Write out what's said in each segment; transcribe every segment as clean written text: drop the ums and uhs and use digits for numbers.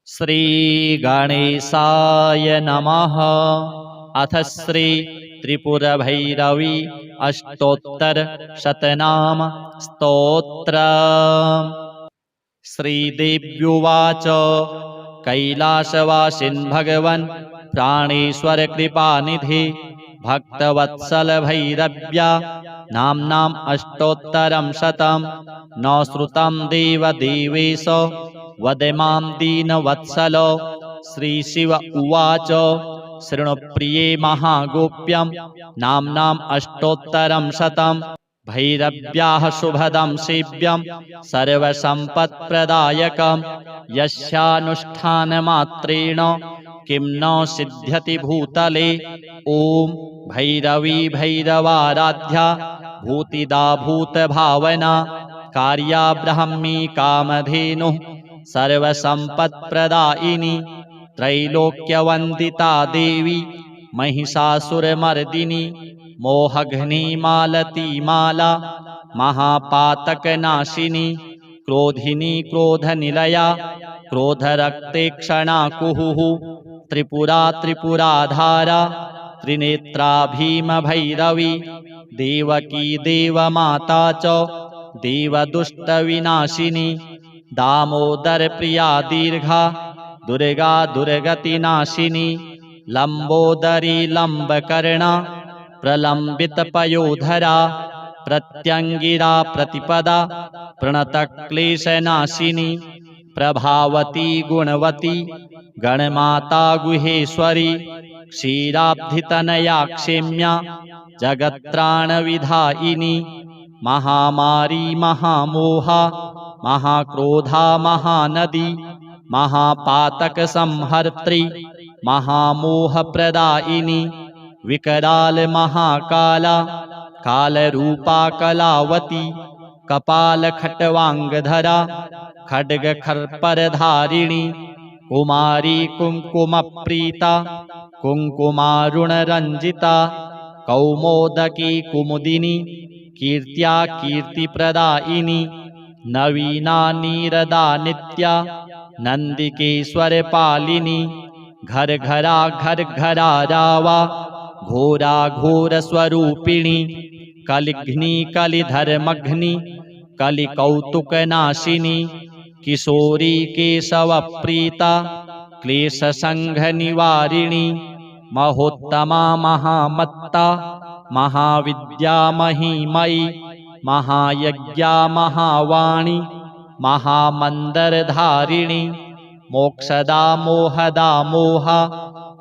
श्री गणेशाय नमः। अथ श्री त्रिपुरभैरवी अष्टोत्तर शतनाम स्तोत्र। श्रीदेव्युवाच कैलासवासिन् भगवन् प्राणेश्वर कृपानिधि भक्तवत्सल भैरव्या नाम्नाम् अष्टोत्तरं शतं न श्रुतं देवदेवेश वद मां दीनवत्सल। श्रीशिव उवाच शृणु प्रिये महागोप्यं नाम्नाम् अष्टोत्तरं शतं भैरव्याः शुभदं सेव्यं सर्वसम्पत्प्रदायकं यस्यानुष्ठानमात्रेण किं न सिद्ध्यति भूतले। ॐ भैरवी भैरवाराध्या भूतिदा भूतभावना कार्या ब्राह्मी कामधेनुः सर्वसम्पत्प्रदायिनी त्रैलोक्यवन्दिता देवी महिषासुरमर्दिनी मोहघ्निमालतीमाला महापातकनाशिनी क्रोधिनी क्रोधनिलया क्रोधरक्तेक्षणा कुहुः त्रिपुरा त्रिपुराधारा त्रिनेत्रा भीमभैरवी देवकी देवमाता च देवदुष्टविनाशिनी दामोदरप्रिया दीर्घा दुर्गा दुर्गतिनाशिनी लम्बोदरी लम्बकर्णा प्रलम्बितपयोधरा प्रत्यङ्गिरा प्रतिपदा प्रणतक्लेशनाशिनी प्रभावती गुणवती गणमाता गुहेश्वरी क्षीराब्धितनया क्षेम्या जगत्त्राणविधायिनी महामारी महामोहा महाक्रोधा महानदी महापातकसंहर्त्री महामोहप्रदायिनी विकराल महाकाला कालरूपा कलावती कपालखट्वाङ्गधरा खड्गखर्परधारिणी कुमारी कुङ्कुमप्रीता कुङ्कुमारुणरञ्जिता कौमोदकी कुमुदिनी कीर्त्या कीर्तिप्रदायिनी नवीना नीरदा नित्या नन्दिकेश्वरपालिनी घरघरा घरघरा रावा घोरा घोरस्वरूपिणी कलिघ्नी कलिधर्मघ्नी कलिकौतुकनाशिनी किशोरी केशवप्रीता क्लेशसङ्घनिवारिणी महोत्तमा महामत्ता महाविद्या महीमयी महायज्ञा महावाणी महामन्दरधारिणी मोक्षदा मोहदा मोहा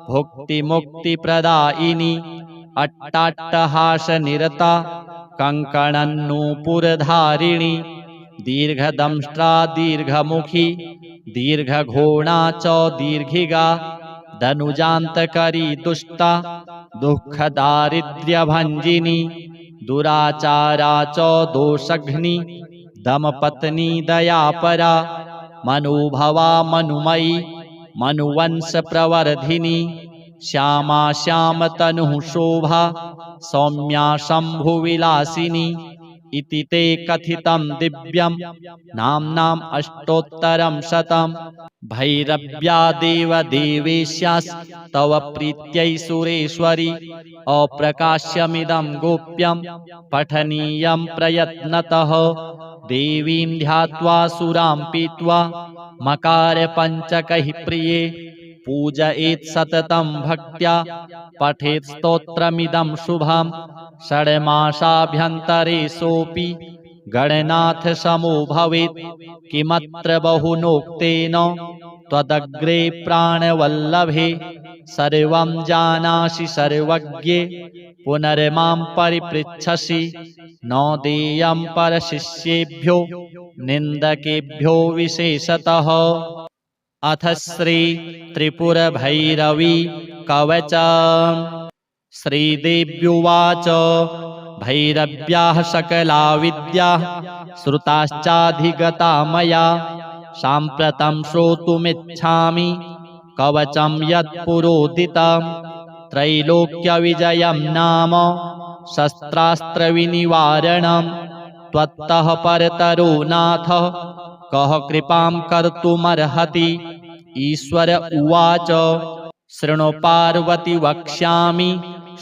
भुक्तिमुक्तिप्रदायिनी अट्टाट्टहासनिरता कङ्कणन्नूपुरधारिणी दीर्घदंष्ट्रा दीर्घमुखी दीर्घघोणा च दीर्घिगा धनुजान्तकरी दुष्टा दुःखदारिद्र्यभञ्जिनी दुराचारा च दोषघ्नी दमपत्नी दयापरा मनोभवा मनुमयी मनुवंशप्रवर्धिनी श्यामा श्यामतनुः शोभा सौम्या शम्भुविलासिनी इति ते कथितं दिव्यं नाम्नाम् अष्टोत्तरं शतं भैरव्या देवदेवेश्यास्तव प्रीत्यै सुरेश्वरी अप्रकाश्यमिदं गोप्यं पठनीयं प्रयत्नतः देवीं ध्यात्वा सुरां पीत्वा मकारपञ्चकैः प्रिये पूजयेत् सततं भक्त्या पठेत् स्तोत्रमिदं शुभं षड्मासाभ्यन्तरे सोऽपि गणनाथ समो भवेत् किमत्र बहुनोक्तेन त्वदग्रे प्राणवल्लभे सर्वं जानासि सर्वज्ञे पुनर्मां परिपृच्छसि न देयं परशिष्येभ्यो निन्दकेभ्यो विशेषतः। अथ श्री त्रिपुरभैरवी कवचम्। श्रीदेव्युवाच भैरव्याः सकला विद्याः श्रुताश्चाधिगता मया साम्प्रतं श्रोतुमिच्छामि कवचं यत्पुरोदितं त्रैलोक्यविजयं नाम शस्त्रास्त्रविनिवारणं त्वत्तः परतरो नाथ कः कृपां कर्तुमर्हति ईश्वर उवाच शृणु पार्वती वक्ष्यामि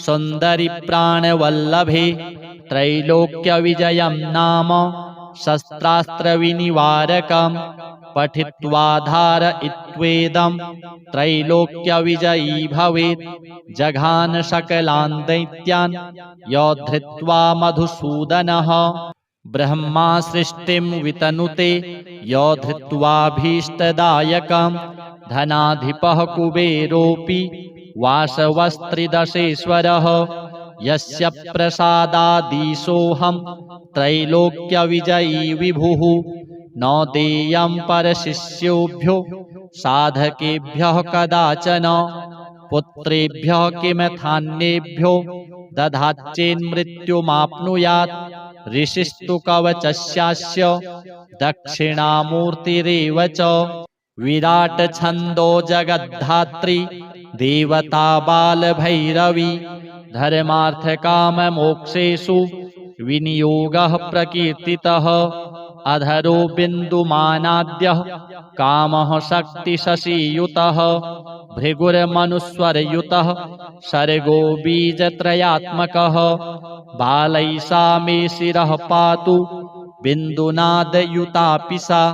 सुन्दरि प्राणवल्लभे त्रैलोक्यविजयं नाम शस्त्रास्त्रविनिवारकम् पठित्वा धारयित्वेदं त्रैलोक्यविजयी भवेत् जघान सकलान् दैत्यान् यो धृत्वा मधुसूदनः ब्रह्मा सृष्टिं वितनुते यो धृत्वाभीष्टदायकं धनाधिपः कुबेरोऽपि वासवस्त्रिदशेश्वरः यस्य प्रसादादीशोऽहं त्रैलोक्यविजयी विभुः न देयं परशिष्योभ्यो साधकेभ्यः कदाचन पुत्रेभ्यः किमथान्येभ्यो दधाच्चेन्मृत्युमाप्नुयात् ऋषिस्तु कवचस्यास्य दक्षिणामूर्तिरेव च विराट छन्दो जगद्धात्री देवता बालभैरवी धर्मार्थकाममोक्षेषु विनियोगः प्रकीर्तितः अधरो बिन्दुमानाद्यः कामः शक्तिशशीयुतः भृगुर्मनुस्वरयुतः सर्गो बीजत्रयात्मकः बालैषा मे शिरः पातु बिन्दुनादयुतापि सा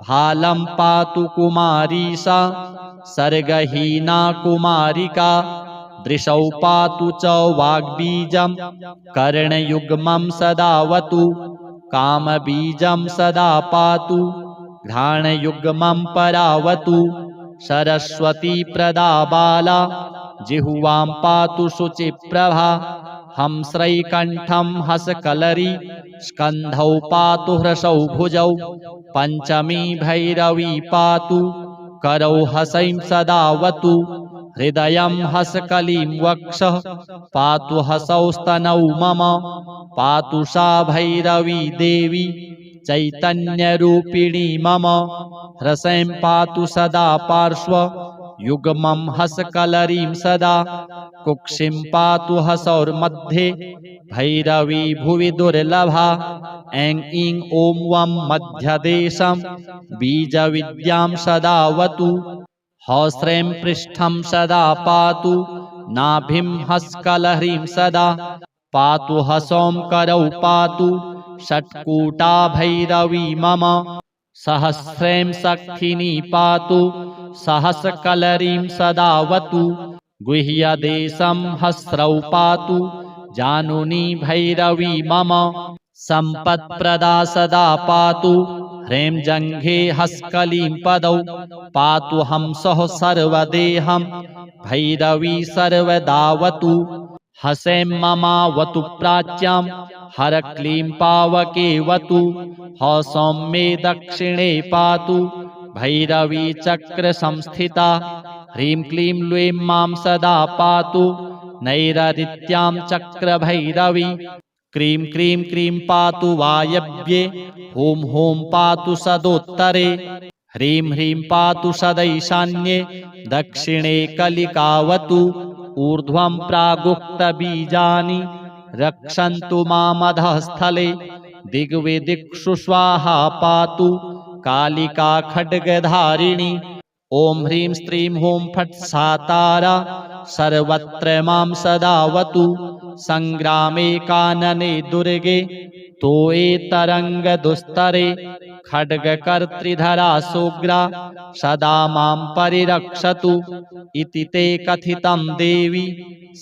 भालं पातु कुमारी सा सर्गहीना कुमारिका दृशौ पातु च वाग्बीजं कर्णयुग्मं सदावतु कामबीजं सदा पातु घ्राणयुग्मं परावतु सरस्वती प्रदा बाला जिह्वां पातु शुचिप्रभा हंस्रैकण्ठं हसकलरी स्कन्धौ पातु हृसौ भुजौ पञ्चमी भैरवी पातु करौ हसैं सदावतु हृदयं हसकलीं वक्षः पातु हसौ स्तनौ मम पातु सा भैरवी देवी चैतन्यरूपिणी मम हृसैं पातु सदा पार्श्व युग्मं हसकलरीं सदा कुक्षिं पातु हसौर्मध्ये भैरवी भुवि दुर्लभा ऐं ईं ॐ वं मध्यदेशं बीजविद्यां सदावतु हस्रें पृष्ठं सदा पातु नाभिं हस्कलह्रीं सदा पातु हसौं करौ पातु षट्कूटा भैरवी मम सहस्रें सखिनी पातु सहस्रकलरीं सदावतु गुह्यदेशं हस्रौ पातु जानुनी भैरवी मम सम्पत्प्रदा सदा पातु ह्रीं जङ्घे हस्कलीं पदौ पातु हंसः सर्वदेहं भैरवी सर्वदावतु हसैं ममावतु प्राच्यां हरक्लीं पावकेवतु हसौं मे दक्षिणे पातु भैरवी चक्रसंस्थिता ह्रीं क्लीं लूं मां सदा पातु नैररित्यां चक्रभैरवी क्रीं क्रीं क्रीं पातु वायव्ये हुं हुं पातु सदोत्तरे ह्रीं ह्रीं पातु सदैशान्ये दक्षिणे कलिकावतु ऊर्ध्वं प्रागुक्तबीजानि रक्षन्तु मामधःस्थले दिग्विदिक्षु स्वाहा पातु कालिका खड्गधारिणी ॐ ह्रीं स्त्रीं हुं फट् सा तारा सर्वत्र मां सदावतु संग्रामे कानने दुर्गे तोये तरङ्गदुस्तरे खड्गकर्त्रिधरा सोग्रा सदा मां परिरक्षतु इति ते कथितं देवी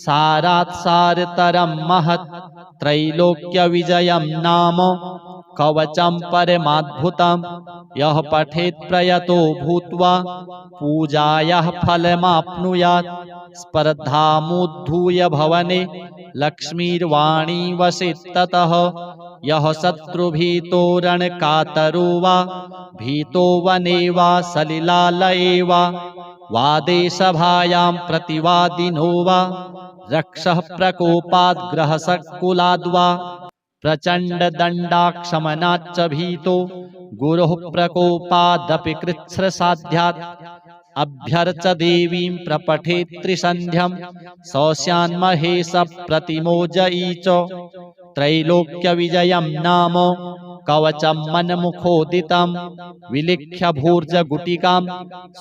सारात् सारतरं महत् त्रैलोक्यविजयं नाम कवचं परमाद्भुतं यः पठेत् प्रयतो भूत्वा पूजायाः फलमाप्नुयात् स्पर्धामुद्धूय भवने लक्ष्मीर्वाणी वसेत् ततः यः शत्रुभीतो रणकातरो वा भीतो वने वा सलिलालये वा देशभायां प्रतिवादिनो वा रक्षः प्रकोपाद् ग्रहसक्कुलाद् वा प्रचण्डदण्डाक्षमनाच्च भीतो गुरोः प्रकोपादपि कृच्छ्रसाध्यात् अभ्यर्च देवीं प्रपठेत् त्रिसन्ध्यं सौस्यान्महेश प्रतिमोजयी च त्रैलोक्यविजयं नाम कवचं मन्मुखोदितं विलिख्य भूर्जगुटिकां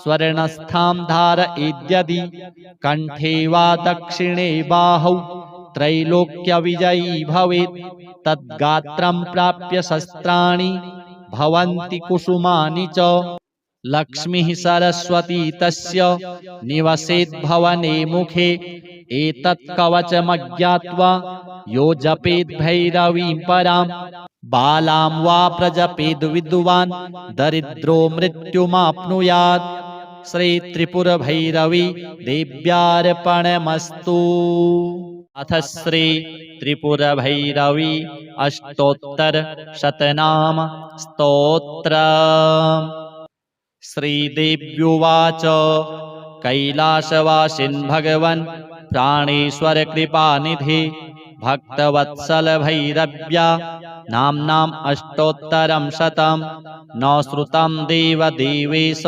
स्वर्णस्थां धारयेद्यदि कण्ठे वा दक्षिणे बाहौ त्रैलोक्यविजयी भवेत् तद्गात्रं प्राप्य शस्त्राणि भवन्ति कुसुमानि च लक्ष्मीः सरस्वती तस्य निवसेत् भवने मुखे एतत् कवचमज्ञात्वा यो जपेत् भैरवीं परां बालां वा प्रजपेद् विद्वान् दरिद्रो मृत्युमाप्नुयात् श्री त्रिपुरभैरवी देव्यार्पणमस्तु। अथ श्री त्रिपुरभैरवी अष्टोत्तर शतनाम स्तोत्र। श्रीदेव्युवाच कैलासवासिन् भगवन् प्राणेश्वर कृपानिधे भक्तवत्सल भैरव्या नाम्नाम् अष्टोत्तरं शतं न श्रुतं देवदेवेश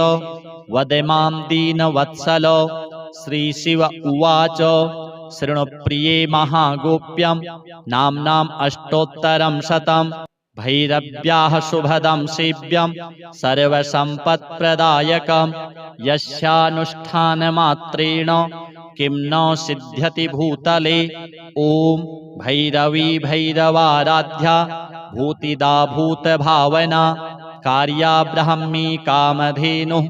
वद मां दीनवत्सल। श्रीशिव उवाच शृणु प्रिये महागोप्यं नाम्नाम् अष्टोत्तरं शतं भैरव्याः शुभदं सेव्यं सर्वसम्पत्प्रदायकं यस्यानुष्ठानमात्रेण किं न सिद्ध्यति भूतले। ॐ भैरवी भैरवाराध्या भूतिदा भूतभावना कार्या ब्राह्मी कामधेनुः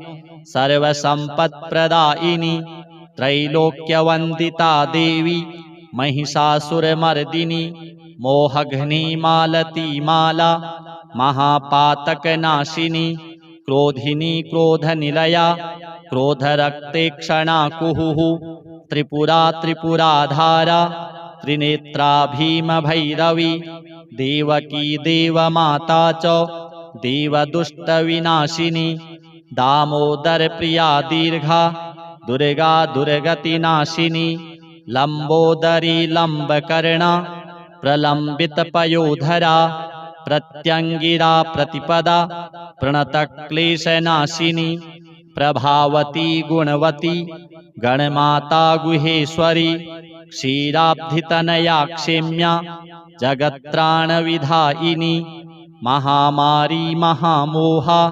सर्वसम्पत्प्रदायिनी त्रैलोक्यवन्दिता देवी महिषासुरमर्दिनी मोहघ्निमालती माला महापातकनाशिनी क्रोधिनी क्रोधनिलया क्रोधरक्तेक्षणा कुहुः त्रिपुरा त्रिपुराधारा त्रिनेत्रा भीमभैरवी देवकी देवमाता च देवदुष्टविनाशिनी दामोदरप्रिया दीर्घा दुर्गा दुर्गतिनाशिनी लम्बोदरी लम्बकर्णा प्रलम्बितपयोधरा प्रत्यङ्गिरा प्रतिपदा प्रणतक्लेशनाशिनी प्रभावती गुणवती गणमाता गुहेश्वरी क्षीराब्धितनया क्षेम्या जगत्त्राणविधायिनी महामारी महामोहा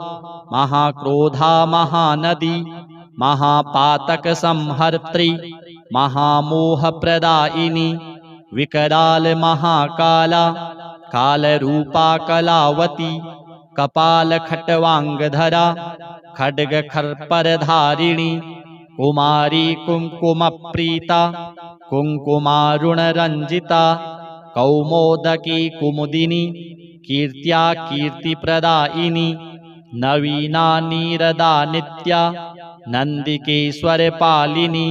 महाक्रोधा महानदी महापातकसंहर्त्री महामोहप्रदायिनी विकराल महाकाला कालरूपा कलावती कपालखट्वाङ्गधरा खड्गखर्परधारिणी कुमारी कुङ्कुमप्रीता कुङ्कुमारुणरञ्जिता कौमोदकी कुमुदिनी कीर्त्या कीर्तिप्रदायिनी नवीना नीरदा नित्या नन्दिकेश्वरपालिनी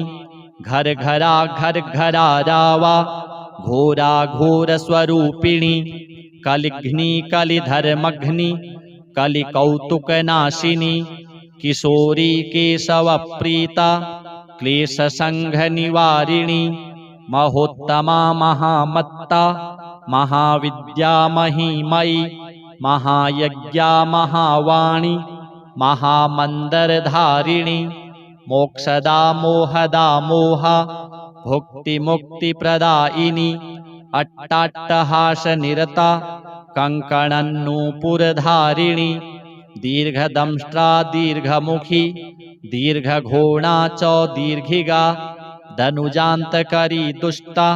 घरघरा घरघरा रावा घोरा घोरस्वरूपिणी कलिघ्नी कलिधर्मघ्नी कलिकौतुकनाशिनी किशोरी केशवप्रीता क्लेशसङ्घनिवारिणी महोत्तमा महामत्ता महाविद्या महीमयी महायज्ञा महावाणी महामन्दरधारिणी मोक्षदा मोहदा मोहा भुक्तिमुक्तिप्रदायिनी अट्टाट्टहासनिरता कङ्कणन्नूपुरधारिणी दीर्घदंष्ट्रा दीर्घमुखी दीर्घघोणा च दीर्घिगा धनुजान्तकरी दुष्टा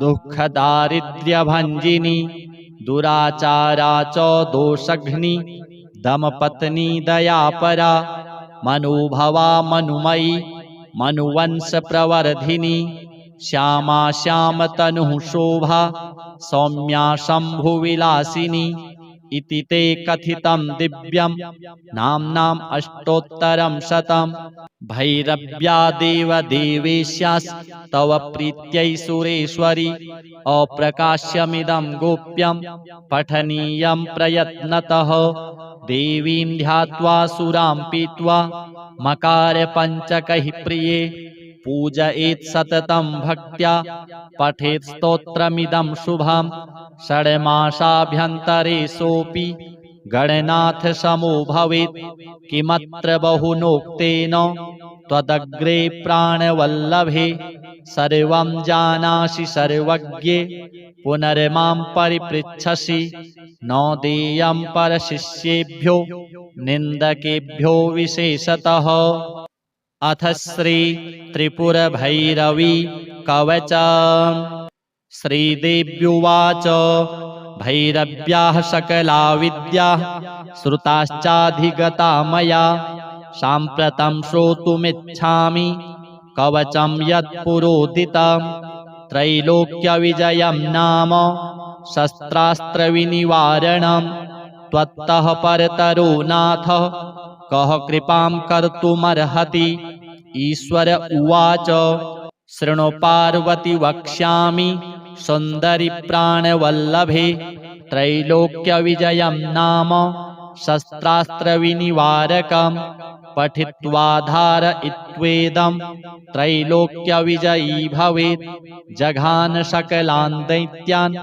दुःखदारिद्र्यभञ्जिनी दुराचारा च दोषघ्नी दमपत्नी दयापरा मनोभवा मनुमयी मनुवंशप्रवर्धिनी श्यामा श्यामतनुः शोभा सौम्या शम्भुविलासिनी इति ते कथितं दिव्यं नाम्नाम् अष्टोत्तरं शतं भैरव्या देवदेवेश्यास्तव प्रीत्यै सुरेश्वरी अप्रकाश्यमिदं गोप्यं पठनीयं प्रयत्नतः देवीं ध्यात्वा सुरां पीत्वा मकारपञ्चकैः प्रिये पूजयेत् सततं भक्त्या पठेत् स्तोत्रमिदं शुभं षड्मासाभ्यन्तरे सोऽपि गणनाथ समो भवेत् किमत्र बहुनोक्तेन त्वदग्रे प्राणवल्लभे सर्वं जानासि सर्वज्ञे पुनर्मां परिपृच्छसि न देयं परशिष्येभ्यो निन्दकेभ्यो विशेषतः। अथ श्री त्रिपुरभैरवी कवचम्। श्रीदेव्युवाच भैरव्याः सकला विद्याः श्रुताश्चाधिगता मया साम्प्रतं श्रोतुमिच्छामि कवचं यत्पुरोदितं त्रैलोक्यविजयं नाम शस्त्रास्त्रविनिवारणं त्वत्तः परतरो नाथ कः कृपां कर्तुमर्हति। ईश्वर उवाच शृणु पार्वती वक्ष्यामि सुन्दरि प्राणवल्लभे त्रैलोक्यविजयं नाम शस्त्रास्त्रविनिवारकं पठित्वा धारयित्वेदं त्रैलोक्यविजयी भवेत्। जघान सकलान् दैत्यान्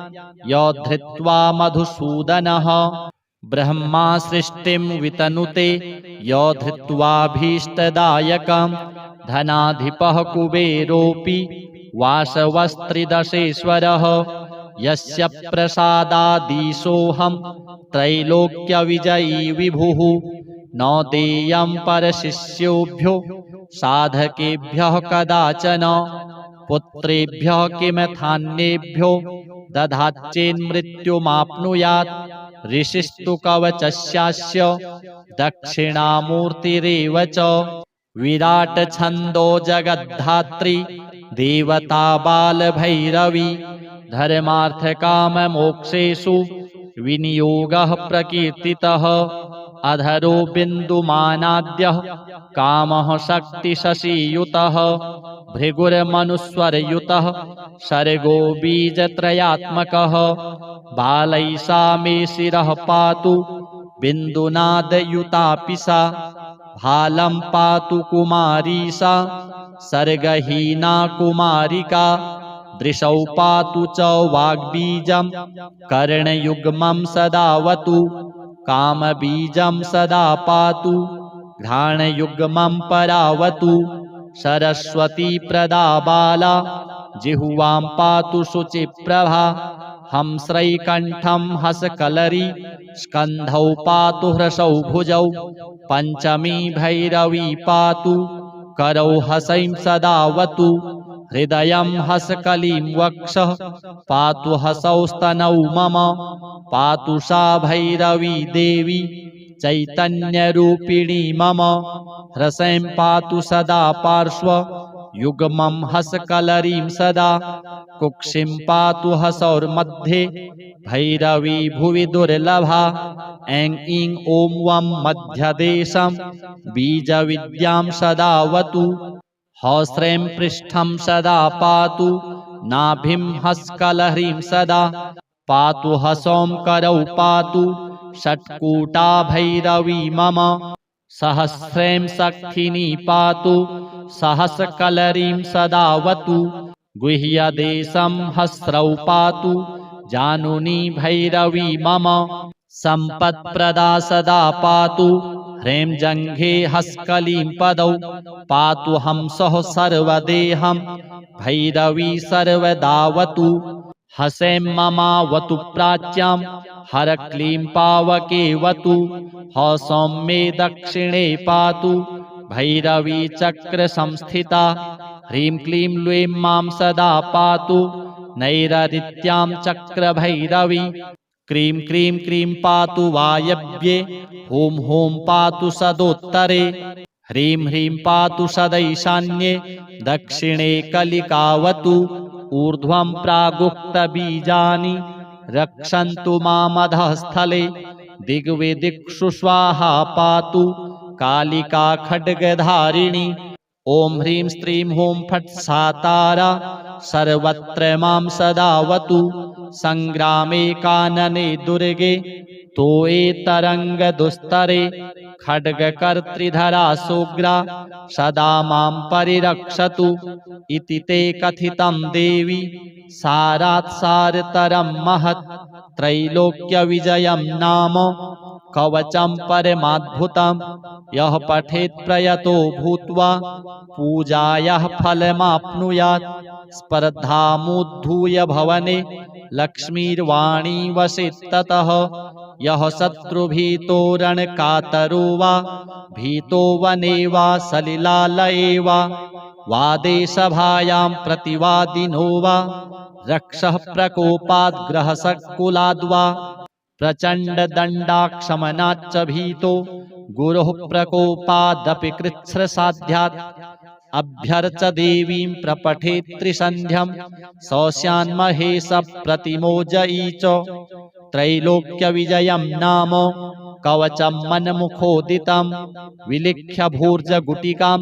यो धृत्वा मधुसूदनः ब्रह्मा सृष्टिं वितनुते यो धृत्वाभीष्टदायकं धनाधिपः कुबेरोऽपि वासवस्त्रिदशेश्वरः यस्य प्रसादादीशोऽहं त्रैलोक्यविजयी विभुः। न देयं परशिष्येभ्यो साधकेभ्यः कदाचन पुत्रेभ्यः किमथान्येभ्यो दधाच्चेन्मृत्युमाप्नुयात्। ऋषिस्तु कवचस्यास्य दक्षिणामूर्तिरेव च विराट छन्दो जगद्धात्री देवता बालभैरवी धर्मार्थकाममोक्षेषु विनियोगः प्रकीर्तितः। अधरो बिन्दुमानाद्यः कामः शक्तिशशीयुतः भृगुर्मनुस्वरयुतः सर्गो बीजत्रयात्मकः बालैः सा मे शिरः पातु बिन्दुनादयुतापि सा भालं पातु कुमारी सा सर्गहीना कुमारिका दृशौ पातु च वाग्बीजं कर्णयुग्मं सदावतु कामबीजं सदा पातु घ्राणयुग्मं परावतु सरस्वती प्रदा बाला जिह्वां पातु शुचिप्रभा हंस्रैकण्ठं हसकलरी स्कन्धौ पातु हृसौ भुजौ पञ्चमी भैरवी पातु करौ हसैं सदावतु हृदयं हसकलीं वक्षः पातु हसौ स्तनौ मम पातु सा भैरवी देवी चैतन्यरूपिणी मम हृसैं पातु सदा पार्श्व युग्मं हसकलरीं सदा कुक्षिं पातु हसौर्मध्ये भैरवी भुवि दुर्लभा ऐं ईं ॐ वं मध्यदेशं बीजविद्यां सदावतु हस्रैं पृष्ठं सदा पातु नाभिं हस्कलह्रीं सदा पातु हसौं करौ पातु षट्कूटा भैरवी मम सहस्रैं सखिनी पातु सहस्रकलरीं सदावतु गुह्यदेशं हस्रौ पातु जानुनी भैरवी मम सम्पत्प्रदा सदा पातु ह्रीं जङ्घे हस्कलीं पदौ पातु हंसः सर्वदेहं भैरवी सर्वदावतु हसैं ममावतु प्राच्यां हरक्लीं पावकेवतु हसौं मे दक्षिणे पातु भैरवी चक्रसंस्थिता ह्रीं क्लीं लूं मां सदा पातु नैररित्यां चक्रभैरवी क्रीं क्रीं क्रीं पातु वायव्ये हूं हूं पातु सदोत्तरे ह्रीं ह्रीं पातु सदैशान्ये दक्षिणे कलिकावतु ऊर्ध्वं प्रागुक्तबीजानि रक्षन्तु मामधःस्थले दिग्विदिक्षु स्वाहा पातु कालिका खड्गधारिणी ॐ ह्रीं स्त्रीं हूं फट् सा तारा सर्वत्र मां सदावतु संग्रामे कानने दुर्गे तोये तरङ्गदुस्तरे खड्गकर्त्रिधरा सोग्रा सदा मां परिरक्षतु इति ते कथितं देवी सारात् सारतरं महत् त्रैलोक्यविजयं नाम कवचं परमाद्भुतं यः पठेत् प्रयतो भूत्वा पूजायाः फलमाप्नुयात् स्पर्धामुद्धूय भवने लक्ष्मीर्वाणी वसेत् ततः यः शत्रुभीतो रणकातरो वा भीतो वने वा सलिलालये वा देशभायां प्रतिवादिनो वा रक्षः प्रकोपाद् ग्रहसक्कुलाद्वा प्रचण्डदण्डाक्षमनाच्च भीतो गुरोः प्रकोपादपि कृच्छ्रसाध्यात् अभ्यर्च देवीं प्रपठेत् त्रिसन्ध्यं सौस्यान्महेश प्रतिमोजयी च त्रैलोक्यविजयं नाम कवचं मन्मुखोदितं विलिख्य भूर्जगुटिकां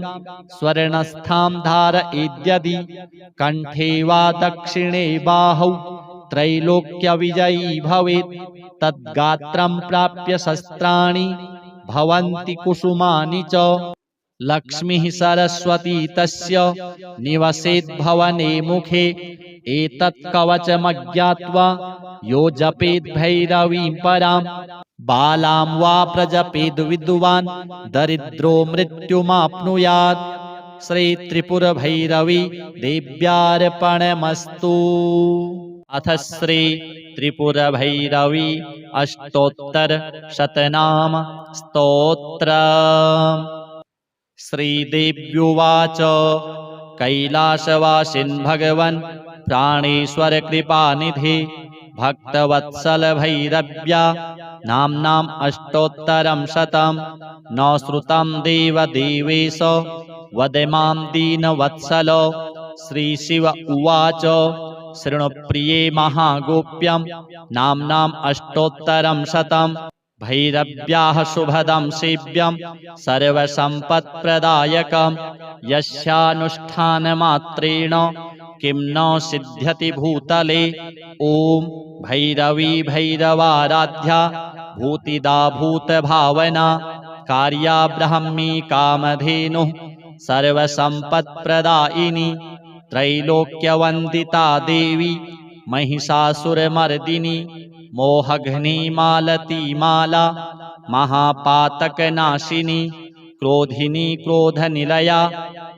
स्वर्णस्थां धारयेद्यदि कण्ठे वा दक्षिणे बाहौ त्रैलोक्यविजयी भवेत् तद्गात्रं प्राप्य शस्त्राणि भवन्ति कुसुमानि च लक्ष्मीः सरस्वती तस्य निवसेत् भवने मुखे एतत् कवचमज्ञात्वा यो जपेत् भैरवीं परां बालां वा प्रजपेद् विद्वान् दरिद्रो मृत्युमाप्नुयात्। श्री त्रिपुरभैरवी देव्यार्पणमस्तु। अथ श्री त्रिपुरभैरवी अष्टोत्तर शतनाम स्तोत्र। श्रीदेव्युवाच कैलासवासिन् भगवन् प्राणेश्वर कृपानिधे भक्तवत्सल भैरव्या नाम्नाम् अष्टोत्तरं शतं न श्रुतं देवदेवेश वद मां दीनवत्सल। श्रीशिव उवाच शृणु प्रिये महागोप्यं नाम्नाम् अष्टोत्तरं शतं भैरव्याः शुभदं सेव्यं सर्वसम्पत्प्रदायकं यस्यानुष्ठानमात्रेण किं न सिद्ध्यति भूतले। ॐ भैरवी भैरवाराध्या भूतिदा भूतभावना कार्या ब्राह्मी कामधेनुः सर्वसम्पत्प्रदायिनी त्रैलोक्यवन्दिता देवी महिषासुरमर्दिनी मोहघ्नी माला महापातकनाशिनी क्रोधिनी क्रोधनिलया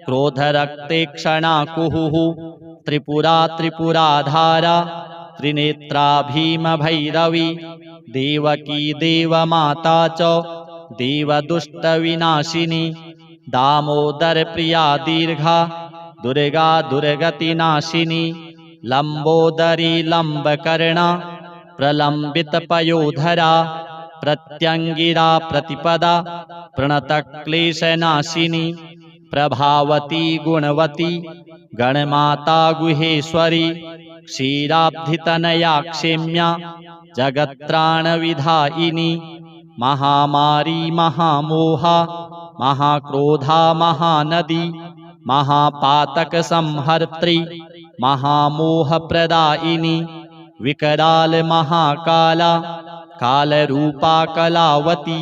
क्रोधरक्तेक्षणा कुहुः त्रिपुरा त्रिपुराधारा त्रिनेत्रा भीमभैरवी देवकी देवमाता च देवदुष्टविनाशिनी दामोदरप्रिया दीर्घा दुर्गा दुर्गतिनाशिनी लम्बोदरी लम्बकर्णा प्रलम्बितपयोधरा प्रत्यङ्गिरा प्रतिपदा प्रणतक्लेशनाशिनी प्रभावती गुणवती गणमाता गुहेश्वरी क्षीराब्धितनया क्षेम्या जगत्त्राणविधायिनी महामारी महामोहा महाक्रोधा महानदी महापातकसंहर्त्री महामोहप्रदायिनी विकराल महाकाला कालरूपा कलावती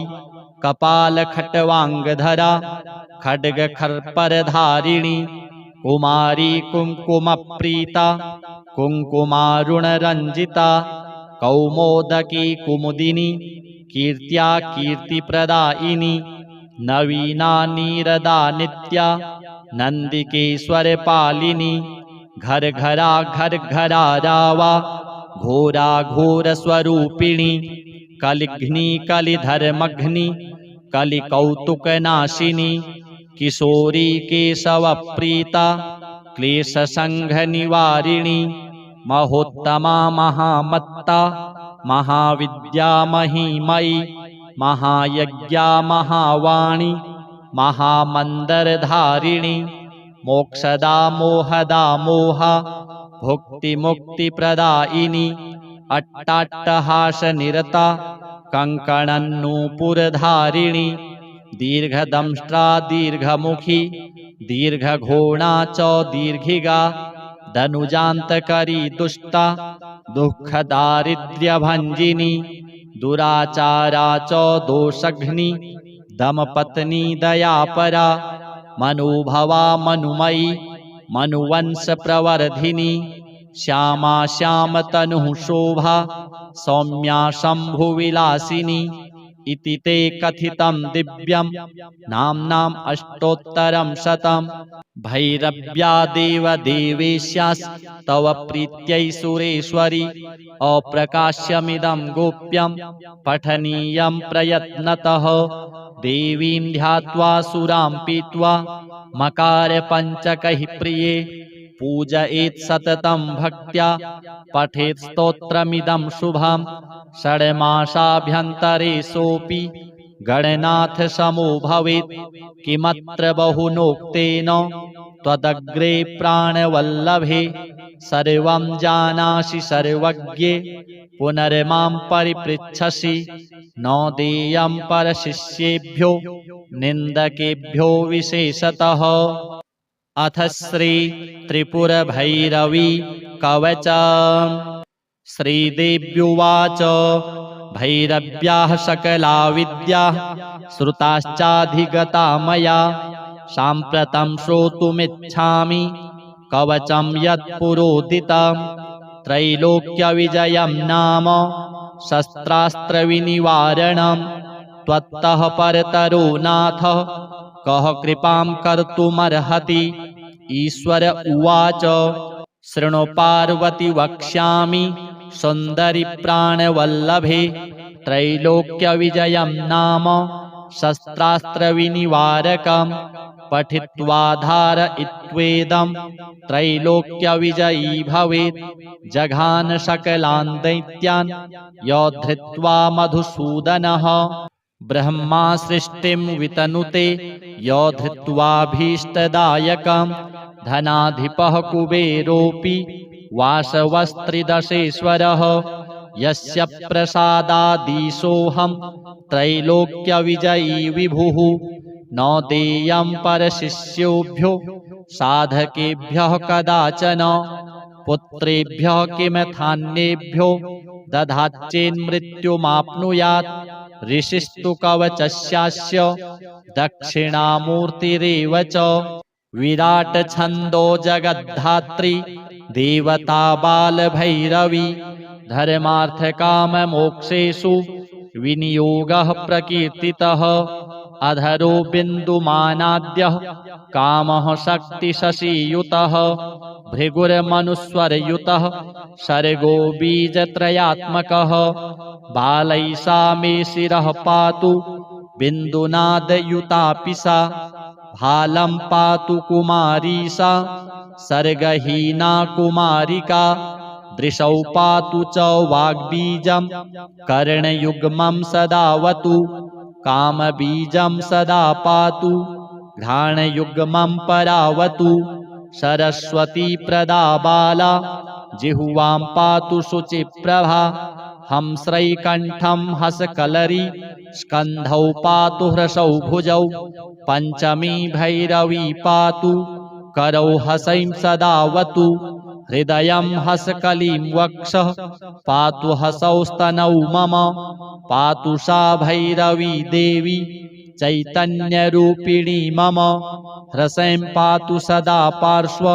कपालखट्वाङ्गधरा खड्गखर्परधारिणी कुमारी कुङ्कुमप्रीता कुङ्कुमारुणरञ्जिता कौमोदकी कुमुदिनी कीर्त्या कीर्तिप्रदायिनी नवीना नीरदा नित्या नन्दिकेश्वरपालिनी घरघरा घरघरा रावा घोरा घोरस्वरूपिणी कलिघ्नी कलिधर्मघ्नी कलिकौतुकनाशिनी किशोरी केशवप्रीता क्लेशसङ्घनिवारिणी महोत्तमा महामत्ता महाविद्या महिमयी महायज्ञा महावाणी महामन्दरधारिणी मोक्षदा मोहदा मोहा भुक्तिमुक्तिप्रदायिनी अट्टाट्टहासनिरता कङ्कणन्नूपुरधारिणी दीर्घदंष्ट्रा दीर्घमुखी दीर्घघोणा च दीर्घिगा धनुजान्तकरी दुष्टा दुःखदारिद्र्यभञ्जिनी दुराचारा च दोषघ्नी दमपत्नी दयापरा मनोभवा मनुमयी मनुवंशप्रवर्धिनी श्यामा श्यामतनुः शोभा सौम्या शम्भुविलासिनी इति ते कथितं दिव्यं नाम्नाम् अष्टोत्तरं शतं भैरव्यादेव देवेश्यास्तव प्रीत्यै सुरेश्वरि अप्रकाश्यमिदं गोप्यं पठनीयं प्रयत्नतः देवीं ध्यात्वा सुरां पीत्वा मकार पंचकैः प्रिये पूजयेत् सततं भक्त्या पठेत् स्तोत्रमिदं शुभं षड्मासाभ्यन्तरे सोऽपि गणनाथ समो भवेत् किमत्र बहुनोक्तेन त्वदग्रे प्राणवल्लभे सर्वं जानासि सर्वज्ञे पुनर्मां परिपृच्छसि न देयं परशिष्येभ्यो निन्दकेभ्यो विशेषतः। अथ श्री त्रिपुरभैरवी कवचम्। श्रीदेव्युवाच भैरव्याः सकला विद्याः श्रुताश्चाधिगता मया साम्प्रतं श्रोतुमिच्छामि कवचं यत्पुरोदितं त्रैलोक्यविजयं नाम शस्त्रास्त्रविनिवारणं त्वत्तः परतरो नाथ कः कृपां कर्तुमर्हति। ईश्वर उवाच शृणु पार्वती वक्ष्यामि सुन्दरि प्राणवल्लभे त्रैलोक्यविजयं नाम शस्त्रास्त्रविनिवारकं पठित्वा धारयित्वेदं त्रैलोक्यविजयी भवेत्। जघान सकलान् दैत्यान् योद्धृत्वा मधुसूदनः ब्रह्मा सृष्टिं वितनुते योद्धृत्वाभीष्टदायकं धनाधिपः कुबेरोऽपि वासवस्त्रिदशेश्वरः यस्य प्रसादादीशोऽहं त्रैलोक्यविजयी विभुः न देयं परशिष्येभ्यो साधकेभ्यः कदाचन पुत्रेभ्यः किमथान्येभ्यो दधाच्चेन्मृत्युमाप्नुयात्। ऋषिस्तु कवचस्यास्य दक्षिणामूर्तिरेव च विराट छन्दो जगद्धात्री देवता बालभैरवी धर्मार्थकाममोक्षेषु विनियोगः प्रकीर्तितः। अधरो बिन्दुमानाद्यः कामः शक्तिशशीयुतः भृगुर्मनुस्वरयुतः सर्गो बीजत्रयात्मकः बालैः सा मे शिरः पातु बिन्दुनादयुतापि सा भालं पातु कुमारी सा सर्गहीना कुमारिका दृशौ पातु च वाग्बीजं कर्णयुग्मं सदावतु कामबीजं सदा पातु घ्राणयुग्मं परावतु सरस्वती प्रदा बाला जिह्वां पातु शुचिप्रभा हंस्रैकण्ठं हसकलरी स्कन्धौ पातु हृसौ भुजौ पंचमी भैरवी पातु करौ हसैं सदावतु हृदयं हसकलीं वक्षः पातु हसौ स्तनौ मम पातु सा भैरवी देवी चैतन्यरूपिणी मम हृसैं पातु सदा पार्श्व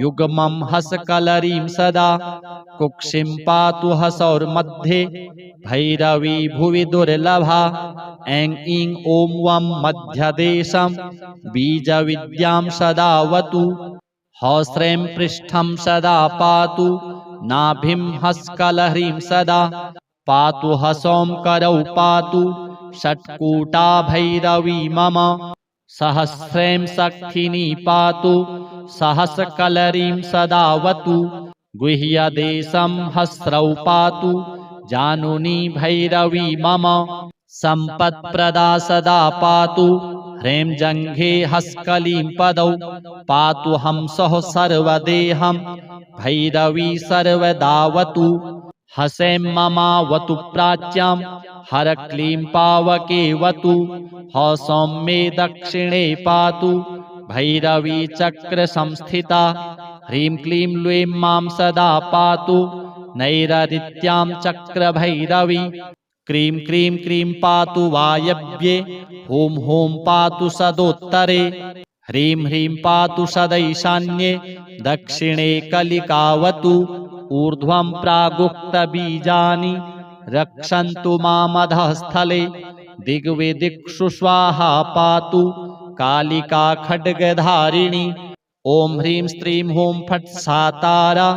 युग्मं हसकलरीं सदा कुक्षिं पातु हसौर्मध्ये भैरवी भुवि दुर्लभा ऐं ईं ॐ वं मध्यदेशं बीजविद्यां सदावतु हस्रैं पृष्ठं सदा पातु नाभिं हस्कलह्रीं सदा पातु हसौं करौ पातु षट्कूटा भैरवी मम सहस्रैं सखिनी पातु सहस्रकलरीं सदावतु गुह्यदेशं हस्रौ पातु जानुनी भैरवी मम सम्पत्प्रदा सदा पातु ह्रीं जङ्घे हस्कलीं पदौ पातु हंसः सर्वदेहं भैरवी सर्वदावतु हसैं ममावतु प्राच्यां हरक्लीं पावकेवतु हसौं मे दक्षिणे पातु भैरवी चक्र संस्थिता ह्रीं क्लीं लूं मां सदा पातु नैररित्यां चक्रभैरवी क्रीं क्रीं क्रीं पातु वायव्ये हुं हुं पातु सदोत्तरे ह्रीं ह्रीं पातु सदैशान्ये दक्षिणे कलिकावतु ऊर्ध्वं प्रागुक्तबीजानि रक्षन्तु मामधःस्थले दिग्विदिक्षु स्वाहा पातु कालिका खड्गधारिणी। ॐ ह्रीं स्त्रीं हूं फट् सा तारा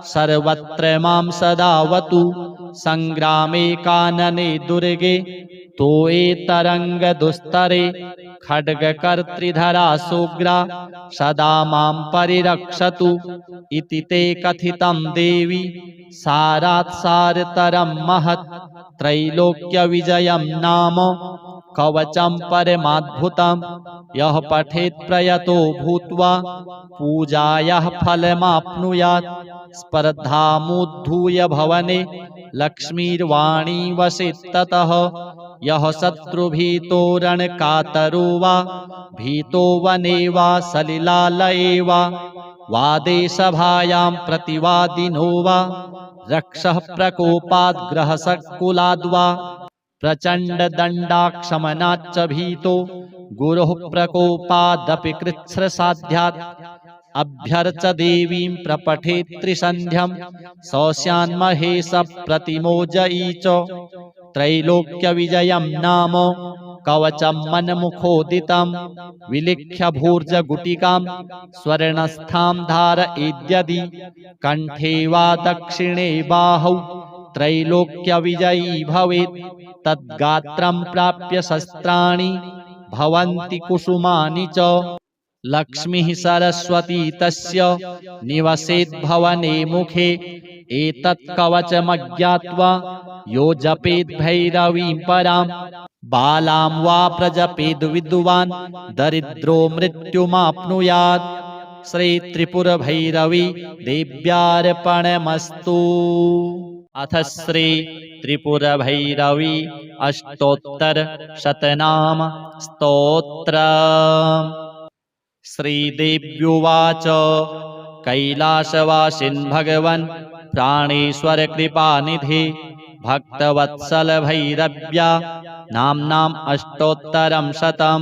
सर्वत्र मां सदावतु। संग्रामे कानने दुर्गे तोये तरङ्गदुस्तरे। खड्गकर्त्रिधरा सुग्रा सदा मां परिरक्षतु। इति ते कथितं देवी सारात् सारतरं महत्। त्रैलोक्यविजयं नाम कवचं परमाद्भुतं। यः पठेत् प्रयतो भूत्वा पूजायाः फलमाप्नुयात्। स्पर्धामुद्धूय भवने लक्ष्मीर्वाणी वसेत् ततः। यः शत्रुभीतो रणकातरो वा भीतो वने वा सलिलालये वा देशभायां प्रतिवादिनो वा रक्षः प्रकोपाद् ग्रहसक्कुलाद्वा। प्रचण्डदण्डाक्षमनाच्च भीतो गुरोः प्रकोपादपि कृच्छ्रसाध्यात्। अभ्यर्च देवीं प्रपठेत् त्रिसन्ध्यं सौस्यान्महेश प्रतिमोजयी च। त्रैलोक्यविजयं नाम कवचं मन्मुखोदितं। विलिख्य भूर्जगुटिकां स्वर्णस्थां धारयेद्यदि कण्ठे वा दक्षिणे बाहौ त्रैलोक्यविजयी भवेत्। तद्गात्रं प्राप्य शस्त्राणि भवन्ति कुसुमानि च। लक्ष्मीः सरस्वती तस्य निवसेत् भवने मुखे। एतत् कवचमज्ञात्वा यो जपेत् भैरवीं परां। बालां वा प्रजपेद् विद्वान् दरिद्रो मृत्युमाप्नुयात्। श्री त्रिपुरभैरवी देव्यार्पणमस्तु। अथ श्री त्रिपुरभैरवी अष्टोत्तरशतनाम स्तोत्रम्। श्रीदेव्युवाच कैलासवासिन् भगवन् प्राणेश्वर कृपानिधे। भक्तवत्सल भैरव्या नाम्नाम् अष्टोत्तरं शतं।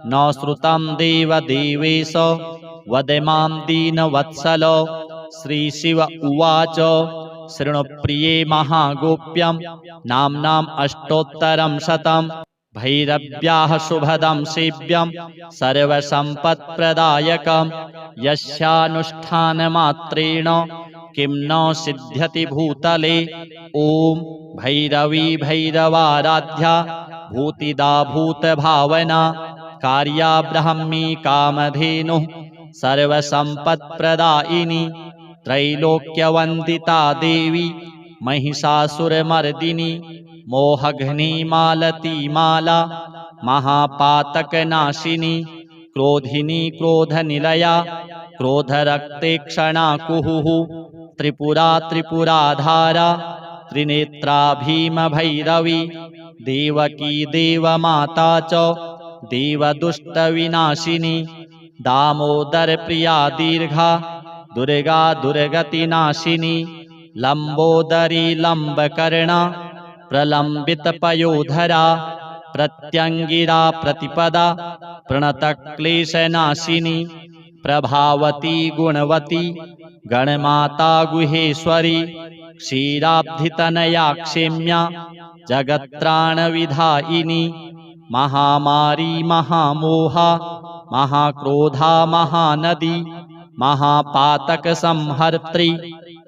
न श्रुतं देवदेवेश वद मां दीनवत्सल। श्रीशिव उवाच शृणु प्रिये महागोप्यं नाम्नाम् अष्टोत्तरं शतं। भैरव्याः शुभदं सेव्यं सर्वसम्पत्प्रदायकं। यस्यानुष्ठानमात्रेण किं न सिद्ध्यति भूतले। ॐ भैरवी भैरवाराध्या भूतिदा भूतभावना। कार्या ब्राह्मी कामधेनुः सर्वसम्पत्प्रदायिनी। त्रैलोक्यवन्दिता देवी महिषासुरमर्दिनी। मोहघ्नी माला महापातकनाशिनी। क्रोधिनी क्रोधनिलया क्रोधरक्तेक्षणा कुहुः। त्रिपुरा त्रिपुराधारा त्रिनेत्रा भीमभैरवी। देवकी देवमाता च देवदुष्टविनाशिनी। दामोदरप्रिया दीर्घा दुर्गा दुर्गतिनाशिनी। लम्बोदरी लम्बकर्णा प्रलम्बितपयोधरा। प्रत्यङ्गिरा प्रतिपदा प्रणतक्लेशनाशिनी। प्रभावती गुणवती गणमाता गुहेश्वरी। क्षीराब्धितनया क्षेम्या जगत्त्राणविधायिनी। महामारी महामोहा महाक्रोधा महानदी। महापातकसंहर्त्री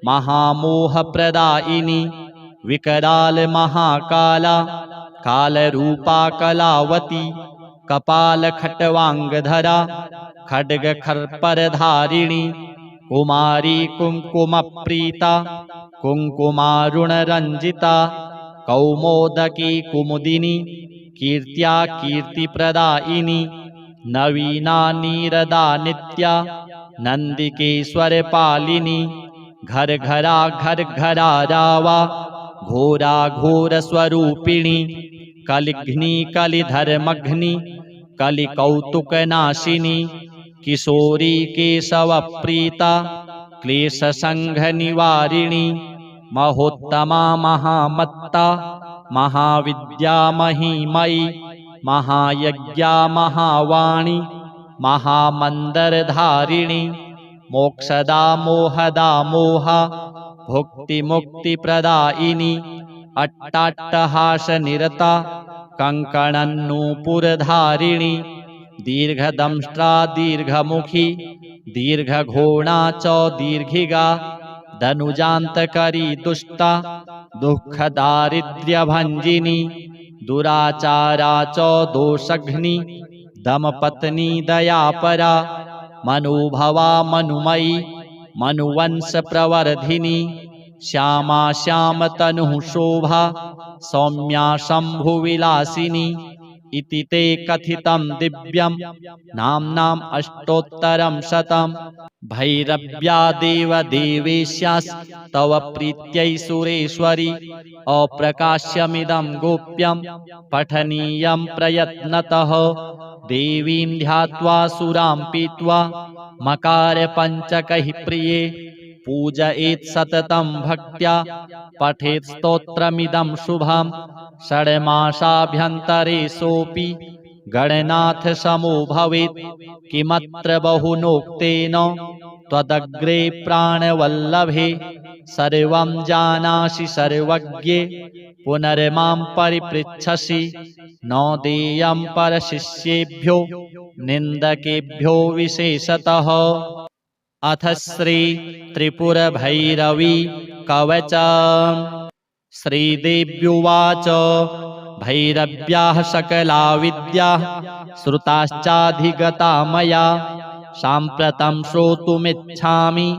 महामोहप्रदायिनी। विकराल महाकाला कालरूपा कलावती। कपालखट्वाङ्गधरा खड्गखर्परधारिणी। कुमारी कुङ्कुमप्रीता कुङ्कुमारुणरञ्जिता। कौमोदकी कुमुदिनी कीर्त्या कीर्तिप्रदायिनी। नवीना नीरदा नित्या नन्दिकेश्वरपालिनी। घरघरा घरघरा रावा घोरा घोरस्वरूपिणी। कलिघ्नी कलिधर्मघ्नी कलिकौतुकनाशिनी। किशोरी केशवप्रीता क्लेशसङ्घनिवारिणी। महोत्तमा महामत्ता महाविद्या महिमयी। महायज्ञा महावाणी महामन्दरधारिणी। मोक्षदा मोहदा मोहा भुक्तिमुक्तिप्रदायिनी। अट्टाट्टहासनिरता कङ्कणन्नूपुरधारिणी दीर्घदंष्ट्रा दीर्घमुखी दीर्घघोणा च दीर्घिगा दनुजान्तकरी दुष्टा दुःखदारिद्र्यभञ्जिनी दुराचारा च दोषघ्नी दमपत्नी दयापरा मनुभवा मनुमयी मनुवंशप्रवर्धिनी श्यामा श्यामतनुः शोभा सौम्या शम्भुविलासिनी इति ते कथितं दिव्यं नाम्नाम् अष्टोत्तरं शतं भैरव्या देवदेवेश्यास्तव प्रीत्यै सुरेश्वरी अप्रकाश्यमिदं गोप्यं पठनीयं प्रयत्नतः देवीं ध्यात्वा सुरां पीत्वा मकारपञ्चकैः प्रिये पूजयेत् सततं भक्त्या पठेत् स्तोत्रमिदं शुभं षड्मासाभ्यन्तरे सोऽपि गणनाथ समो भवेत् किमत्र बहुनोक्तेन त्वदग्रे प्राणवल्लभे सर्वं जानासि सर्वज्ञे पुनर्मां परिपृच्छसि न देयं परशिष्येभ्यो निन्दकेभ्यो विशेषतः। अथ श्री त्रिपुरभैरवी कवचम्। श्रीदेव्युवाच भैरव्याः सकला विद्याः श्रुताश्चाधिगता मया साम्प्रतं श्रोतुमिच्छामि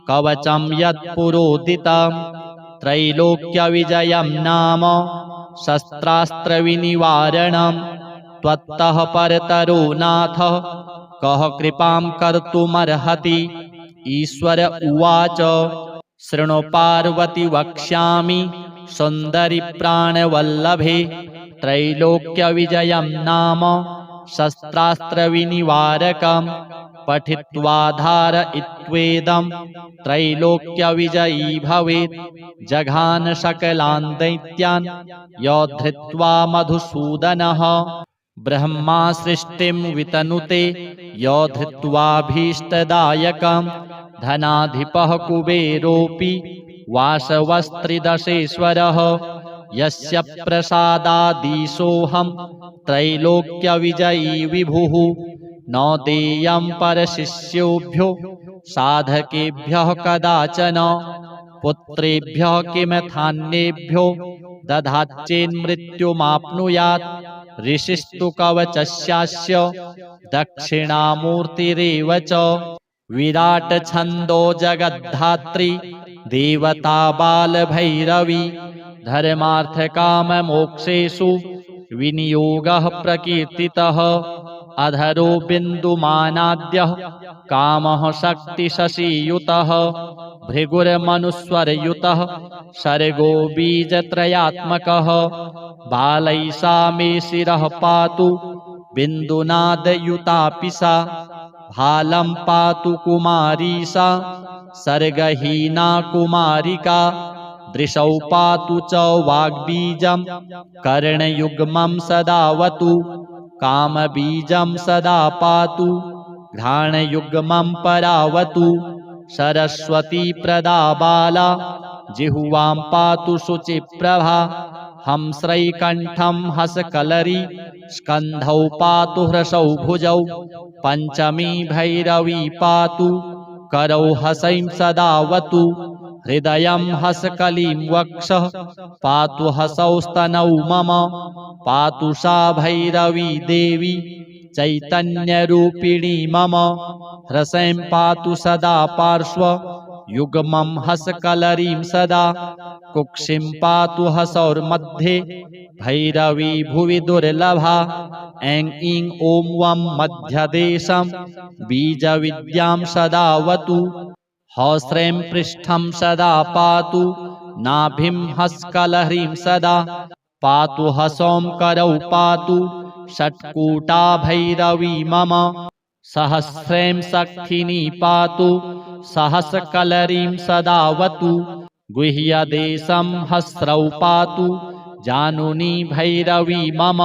कवचं यत्पुरोदितं त्रैलोक्यविजयं नाम शस्त्रास्त्रविनिवारणं त्वत्तः परतरो नाथ कः कृपां कर्तुमर्हति। ईश्वर उवाच शृणु पार्वती वक्ष्यामि सुन्दरि प्राणवल्लभे त्रैलोक्यविजयं नाम शस्त्रास्त्रविनिवारकं पठित्वा धारयित्वेदं त्रैलोक्यविजयी भवेत्। जघान सकलान् दैत्यान् योद्धृत्वा मधुसूदनः ब्रह्मा सृष्टिं वितनुते योद्धृत्वाभीष्टदायकं धनाधिपः कुबेरोऽपि वासवस्त्रिदशेश्वरः यस्य प्रसादादीशोऽहं त्रैलोक्यविजयी विभुः न देयं परशिष्येभ्यो साधकेभ्यः कदाचन पुत्रेभ्यः किमथान्येभ्यो दधाच्चेन्मृत्युमाप्नुयात्। ऋषिस्तु कवचस्यास्य दक्षिणामूर्तिरेव च विराट छन्दो जगद्धात्री देवता बालभैरवी धर्मार्थकाममोक्षेषु विनियोगः प्रकीर्तितः। अधरो बिन्दुमानाद्यः कामः शक्तिशशीयुतः भृगुर्मनुस्वरयुतः सर्गो बीजत्रयात्मकः बालैषा मे शिरः पातु बिन्दुनादयुतापि सा भालं पातु कुमारी सा सर्गहीना कुमारिका दृशौ पातु च वाग्बीजं कर्णयुग्मं सदावतु कामबीजं सदा पातु घ्राणयुग्मं परावतु सरस्वती प्रदा बाला जिह्वां पातु शुचिप्रभा हंस्रैकण्ठं हसकलरी स्कन्धौ पातु ह्रसौ भुजौ पञ्चमी भैरवी पातु करौ हसैं सदावतु हृदयं हसकलीं वक्षः पातु हसौ स्तनौ मम पातु सा भैरवी देवी चैतन्यरूपिणी मम ह्रसैं पातु सदा पार्श्व युग्मं हसकलरीं सदा कुक्षिं पातु हसौर्मध्ये भैरवी भुवि दुर्लभा ऐं ईं ॐ वं मध्यदेशं बीजविद्यां सदावतु हौस्रैं पृष्ठं सदा पातु नाभिं हस्कलहरीं सदा पातु हसौं करौ पातु षट्कूटा भैरवी मम सहस्रैं सक्थिनी पातु सहस्रकलरीं सदावतु गुह्यदेशं हस्रौ पातु जानुनी भैरवी मम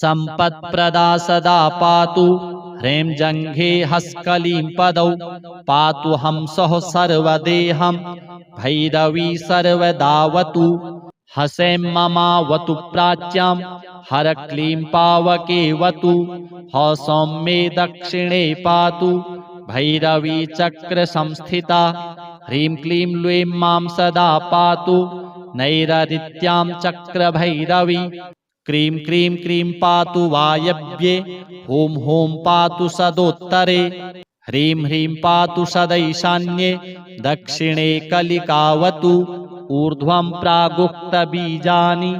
सम्पत्प्रदा सदा पातु ह्रीं जङ्घे हस्कलीं पदौ पातु हंसः सर्वदेहं भैरवी सर्वदावतु हसें ममावतु प्राच्यां हर क्लीं पावकेवतु हौसौं मे दक्षिणे पातु भैरवी चक्र संस्थिता ह्रीं क्लीं लूं मां सदा पातु नैररित्यां चक्र भैरवी क्रीं क्रीं क्रीं पातु वायव्ये हूं हूं पातु सदोत्तरे ह्रीं ह्रीं पातु सदैशान्ये दक्षिणे कलिकावतु ऊर्ध्वं प्रागुक्तबीजानि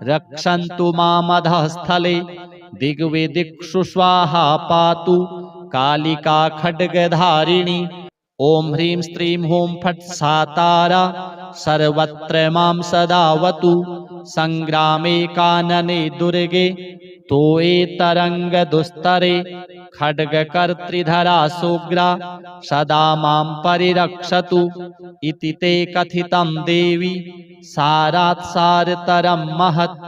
रक्षन्तु मामधः स्थले दिग्विदिक्षु स्वाहा पातु कालिका खड्गधारिणी ॐ ह्रीं स्त्रीं हूं फट् सा तारा सर्वत्र मां सदावतु संग्रामे कानने दुर्गे तोये तरङ्गदुस्तरे खड्गकर्त्रिधरा सोग्रा सदा मां परिरक्षतु इति ते कथितं देवी सारात् सारतरं महत्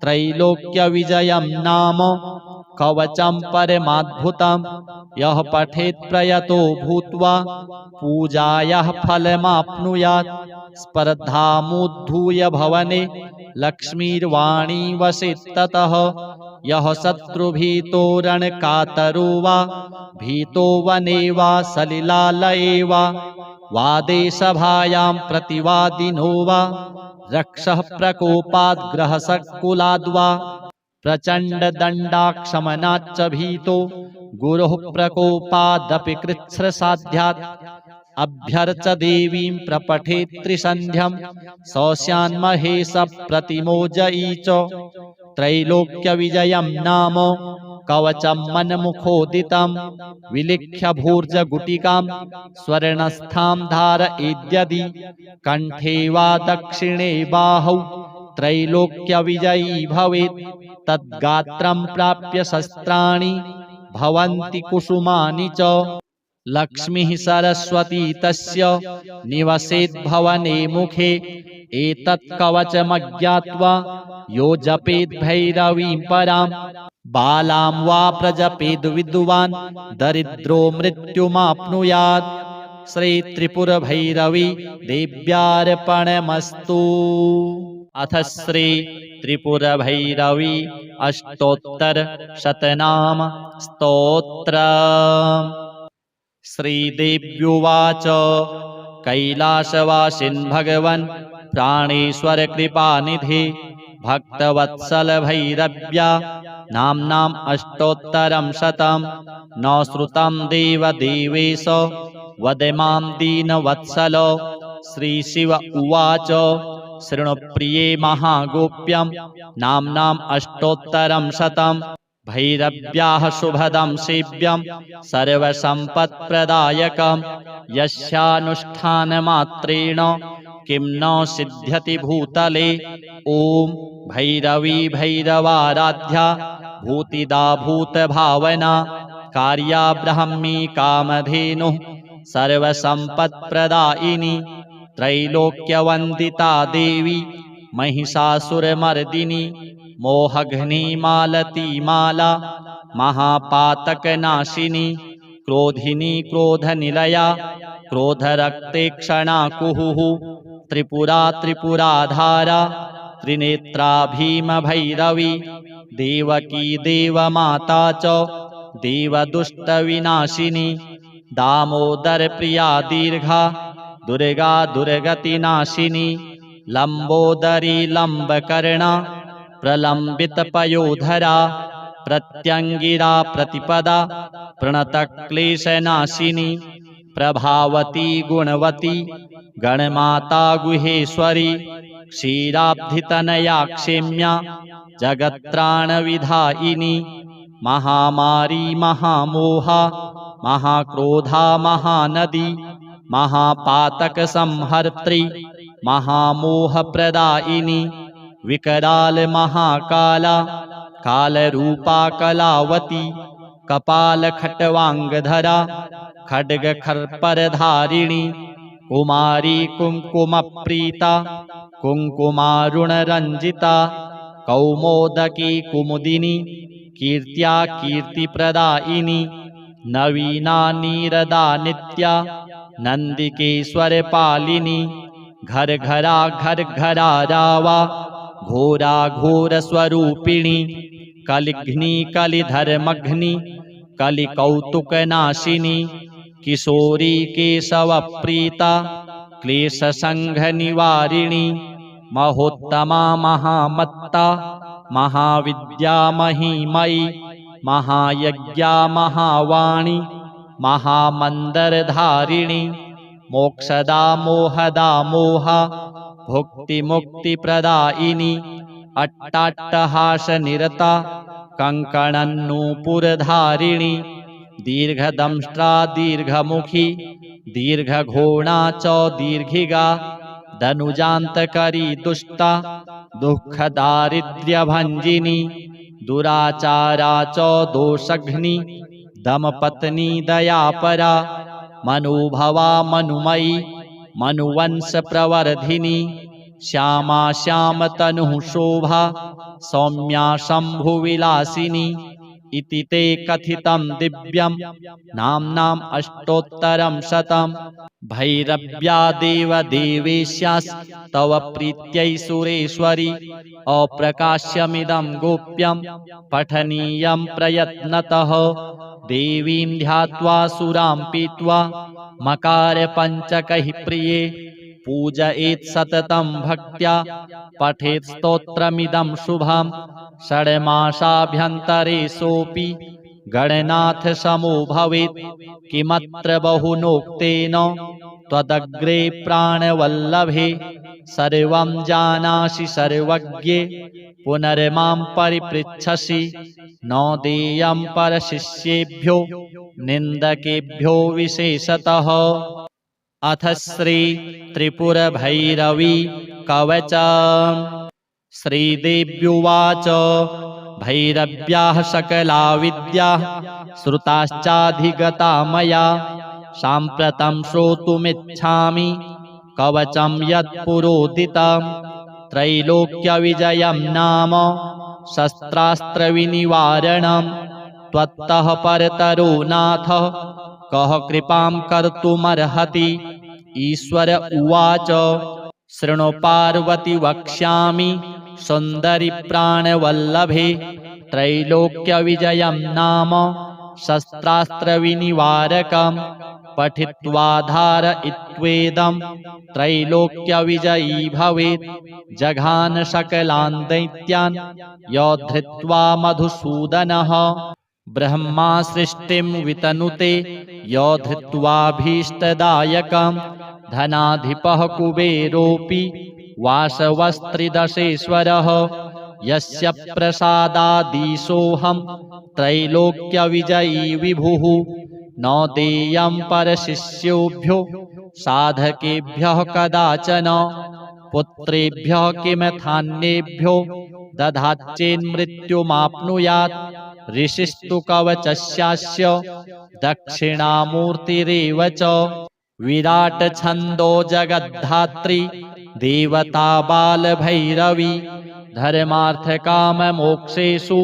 त्रैलोक्यविजयं नाम कवचं परमाद्भुतं यः पठेत् प्रयतो भूत्वा पूजायाः फलमाप्नुयात् स्पर्धामुद्धूय भवने लक्ष्मीर्वाणी वसेत् ततः यः शत्रुभीतो रणकातरो वा भीतो वने वा सलिलालये वा देशभायां प्रतिवादिनो वा रक्षः प्रकोपाद् ग्रहसत्कुलाद्वा प्रचण्डदण्डाक्षमनाच्च भीतो गुरोः प्रकोपादपि कृच्छ्रसाध्यात् अभ्यर्च देवीं प्रपठेत् त्रिसन्ध्यं सौस्यान्महेश प्रतिमोजयी च त्रैलोक्यविजयं नाम कवचं मन्मुखोदितं विलिख्य भूर्जगुटिकां स्वर्णस्थां धारयेद्यदि कण्ठे वा दक्षिणे बाहौ त्रैलोक्यविजयी भवेत् तद्गात्रं प्राप्य शस्त्राणि भवन्ति कुसुमानि च लक्ष्मीः सरस्वती तस्य निवसेत् भवने मुखे एतत् कवचमज्ञात्वा यो जपेत् भैरवीं परां बालां वा प्रजपेद् विद्वान् दरिद्रो मृत्युमाप्नुयात् श्री त्रिपुरभैरवी देव्यार्पणमस्तु। अथ श्री त्रिपुरभैरवी अष्टोत्तर शतनाम स्तोत्रम्। श्रीदेव्युवाच कैलासवासिन् भगवन् प्राणेश्वर कृपानिधे भक्तवत्सल भैरव्या नाम्नाम् अष्टोत्तरं शतं न श्रुतं देवदेवेश वद मां दीनवत्सल। श्रीशिव उवाच शृणु प्रिये महागोप्यं नाम्नाम् अष्टोत्तरं शतं भैरव्याः शुभदं सेव्यं सर्वसम्पत्प्रदायकं यस्यानुष्ठानमात्रेण किं न सिद्ध्यति भूतले। ॐ भैरवी भैरवाराध्या भूतिदा भूतभावना कार्या ब्राह्मी कामधेनुः सर्वसम्पत्प्रदायिनी त्रैलोक्यवन्दिता देवी महिषासुरमर्दिनी मोहघ्नी माला महापातकनाशिनी क्रोधिनी क्रोधनिलया क्रोधरक्तेक्षणा कुहुः त्रिपुरा त्रिपुराधारा त्रिनेत्रा भीमभैरवी देवकी देवमाता च देवदुष्टविनाशिनी दामोदरप्रिया दीर्घा दुर्गा दुर्गतिनाशिनी लम्बोदरी लम्बकर्णा प्रलम्बितपयोधरा प्रत्यङ्गिरा प्रतिपदा प्रणतक्लेशनाशिनी प्रभावती गुणवती गणमाता गुहेश्वरी क्षीराब्धितनया क्षेम्या जगत्त्राणविधायिनी महामारी महामोहा महाक्रोधा महानदी महापातकसंहर्त्री महामोहप्रदायिनी विकराल महाकाला कालरूपा कलावती कपालखट्वाङ्गधरा खड्गखर्परधारिणी कुमारी कुङ्कुमप्रीता कुङ्कुमारुणरञ्जिता कौमोदकी कुमुदिनी कीर्त्या कीर्तिप्रदायिनी नवीना नीरदा नित्या नन्दिकेश्वरपालिनी घर घरा रावा घोराघोरस्वरूपिणी कलिघ्नि कलिधर्मघ्नि कलिकौतुकनाशिनी किशोरी केशवप्रीता क्लेशसङ्घनिवारिणी महोत्तमा महामत्ता महाविद्या महीमयी महायज्ञा महावाणी महामन्दरधारिणी मोक्षदा मोहदा मोहा भुक्तिमुक्तिप्रदायिनी अट्टाट्टहासनिरता कङ्कणन्नूपुरधारिणी दीर्घदंष्ट्रा दीर्घमुखी दीर्घघोणा च दीर्घिगा दनुजान्तकरी दुष्टा दुःखदारिद्र्यभञ्जिनी दुराचारा च दोषघ्नि दमपत्नी दयापरा मनुभवा मनुमयी मनुवंशप्रवर्धिनी श्यामा श्यामतनुः शोभा सौम्या शम्भुविलासिनी इति ते कथितं दिव्यं नाम्नाम् अष्टोत्तरं शतं भैरव्या देवदेवेश्यास्तव प्रीत्यै सुरेश्वरी अप्रकाश्यमिदं गोप्यं पठनीयं प्रयत्नतः देवीं ध्यात्वा सुरां पीत्वा मकारपञ्चकैः प्रिये पूजयेत् सततं भक्त्या पठेत् स्तोत्रमिदं शुभं षड्मासाभ्यन्तरे सोऽपि गणनाथ समो भवेत् किमत्र बहुनोक्तेन त्वदग्रे प्राणवल्लभे सर्वं जानासि सर्वज्ञे पुनर्मां परिपृच्छसि न देयं परशिष्येभ्यो निन्दकेभ्यो विशेषतः। अथ श्री त्रिपुरभैरवी कवचम्। श्रीदेव्युवाच भैरव्याः सकला विद्याः श्रुताश्चाधिगता मया साम्प्रतं श्रोतुमिच्छामि कवचं यत्पुरोदितं त्रैलोक्यविजयं नाम शस्त्रास्त्रविनिवारणं त्वत्तः परतरो नाथ कः कृपां कर्तुमर्हति। ईश्वर उवाच शृणु पार्वती वक्ष्यामि सुन्दरि प्राणवल्लभे त्रैलोक्यविजयं नाम शस्त्रास्त्रविनिवारकं पठित्वा धारयित्वेदं त्रैलोक्यविजयी भवेत्। जघान सकलान् दैत्यान् योद्धृत्वा मधुसूदनः ब्रह्मा सृष्टिं वितनुते योद्धृत्वाभीष्टदायकं धनाधिपः कुबेरोऽपि वासवस्त्रिदशेश्वरः यस्य प्रसादादीशोऽहं त्रैलोक्यविजयी विभुः न देयं परशिष्येभ्यो साधकेभ्यः कदाचन पुत्रेभ्यः किमथान्येभ्यो दधाच्चेन्मृत्युमाप्नुयात्। ऋषिस्तु कवचस्यास्य दक्षिणामूर्तिरेव च विराट छन्दो जगद्धात्री देवता बालभैरवी धर्मार्थकाममोक्षेषु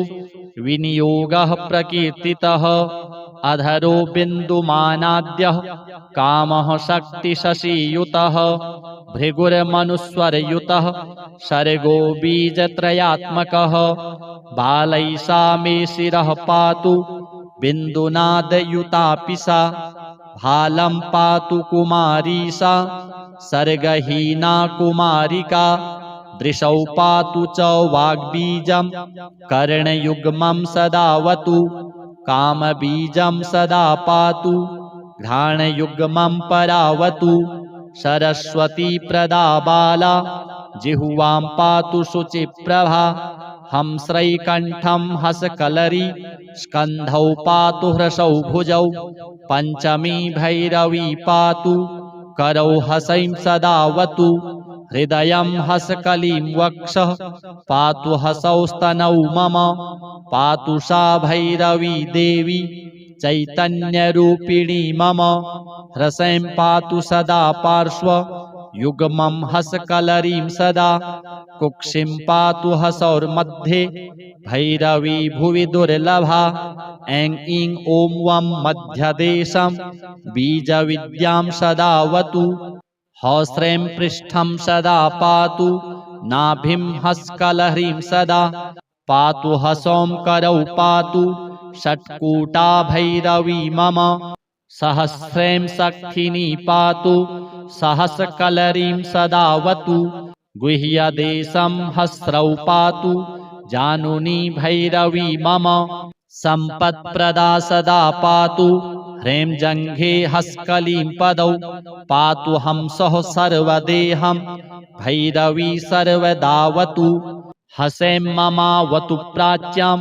विनियोगः प्रकीर्तितः। अधरो बिन्दुमानाद्यः कामः शक्तिशशीयुतः भृगुर्मनुस्वरयुतः सर्गो बीजत्रयात्मकः बालैः सा मे शिरः पातु बिन्दुनादयुतापि सा भालं पातु कुमारी सा सर्गहीना कुमारिका दृशौ पातु च वाग्बीजं कर्णयुग्मं सदावतु कामबीजं सदा पातु घ्राणयुग्मं परावतु सरस्वती प्रदा बाला जिह्वां पातु शुचिप्रभा हंस्रैकण्ठं हसकलरी स्कन्धौ पातु ह्रसौ भुजौ पञ्चमी भैरवी पातु करौ हसैं सदावतु हृदयं हसकलीं वक्षः पातु हसौ स्तनौ मम पातु सा भैरवी देवी चैतन्यरूपिणी मम ह्रसैं पातु सदा पार्श्व युग्मं हसकलरीं सदा कुक्षिं पातु हसौर्मध्ये भैरवी भुवि दुर्लभा ऐं ईं ॐ वं मध्यदेशं बीजविद्यां सदावतु हौस्रें पृष्ठं सदा पातु नाभिं हस्कलह्रीं सदा पातु हसौं करौ पातु षट्कूटा भैरवी मम सहस्रें सखिनी पातु सहस्रकलरीं सदावतु गुह्यदेशं हस्रौ पातु जानुनी भैरवी मम सम्पत्प्रदा सदा पातु ह्रीं जङ्घे हस्कलीं पदौ पातु हंसः सर्वदेहं भैरवी सर्वदावतु हसैं ममावतु प्राच्यां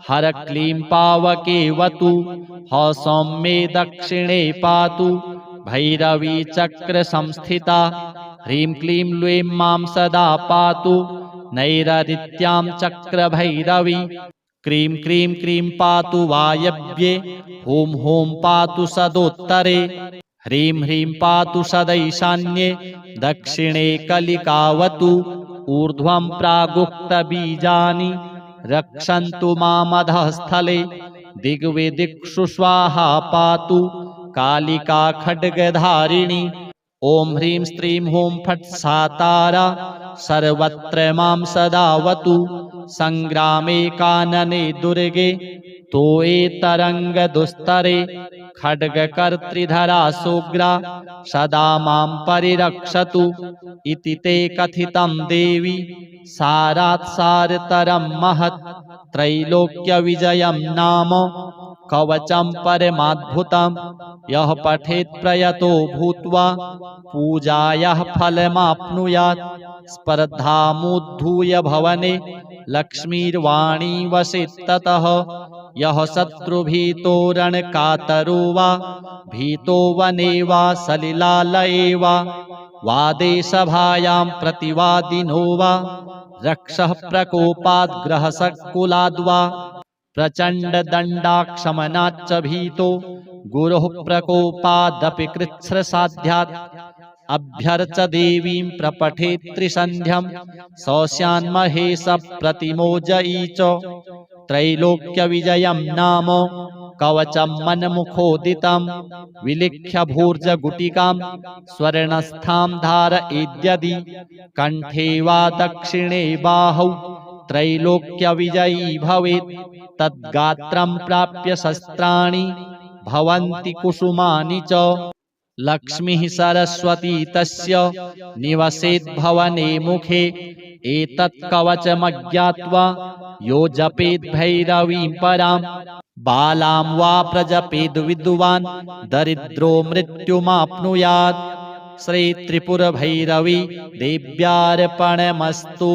हर क्लीं पावकेवतु हसौं मे दक्षिणे पातु भैरवी चक्र संस्थिता ह्रीं क्लीं लूं मां सदा पातु नैररित्यां चक्र भैरवी क्रीं क्रीं क्रीं पातु वायव्ये हूं हूं पातु सदोत्तरे ह्रीं ह्रीं पातु सदैशान्ये दक्षिणे कलिकावतु ऊर्ध्वं प्रागुक्तबीजानि रक्षन्तु मामधःस्थले दिग्विदिक्षु स्वाहा पातु कालिका खड्गधारिणी ॐ ह्रीं स्त्रीं हूं फट् सा तारा सर्वत्र मां सदावतु संग्रामे कानने दुर्गे तोये तरङ्गदुस्तरे खड्गकर्त्रिधरा सोग्रा सदा मां परिरक्षतु इति ते कथितं देवी सारात् सारतरं महत् त्रैलोक्यविजयं नाम कवचं परमाद्भुतं यः पठेत् प्रयतो भूत्वा पूजायाः फलमाप्नुयात् स्पर्धामुद्धूय भवने लक्ष्मीर्वाणी वसेत् ततः यः शत्रुभीतो रणकातरो वा भीतो वने वा सलिलालये वा देशभायां प्रतिवादिनो वा रक्षः प्रकोपाद् ग्रहसत्कुलाद्वा प्रचण्डदण्डाक्षमनाच्च भीतो गुरोः प्रकोपादपि कृच्छ्रसाध्यात् अभ्यर्च देवीं प्रपठेत् त्रिसन्ध्यं सौस्यान्महेश प्रतिमोजयी च त्रैलोक्यविजयं नाम कवचं मन्मुखोदितं विलिख्य भूर्जगुटिकां स्वर्णस्थां धारयेद्यदि कण्ठे वा दक्षिणे बाहौ त्रैलोक्यविजयी भवेत् तद्गात्रं प्राप्य शस्त्राणि भवन्ति कुसुमानि च लक्ष्मीः सरस्वती तस्य निवसेत् भवने मुखे एतत् कवचमज्ञात्वा यो जपेत् भैरवीं परां बालां वा प्रजपेद् विद्वान् दरिद्रो मृत्युमाप्नुयात् श्री त्रिपुरभैरवी देव्यार्पणमस्तु।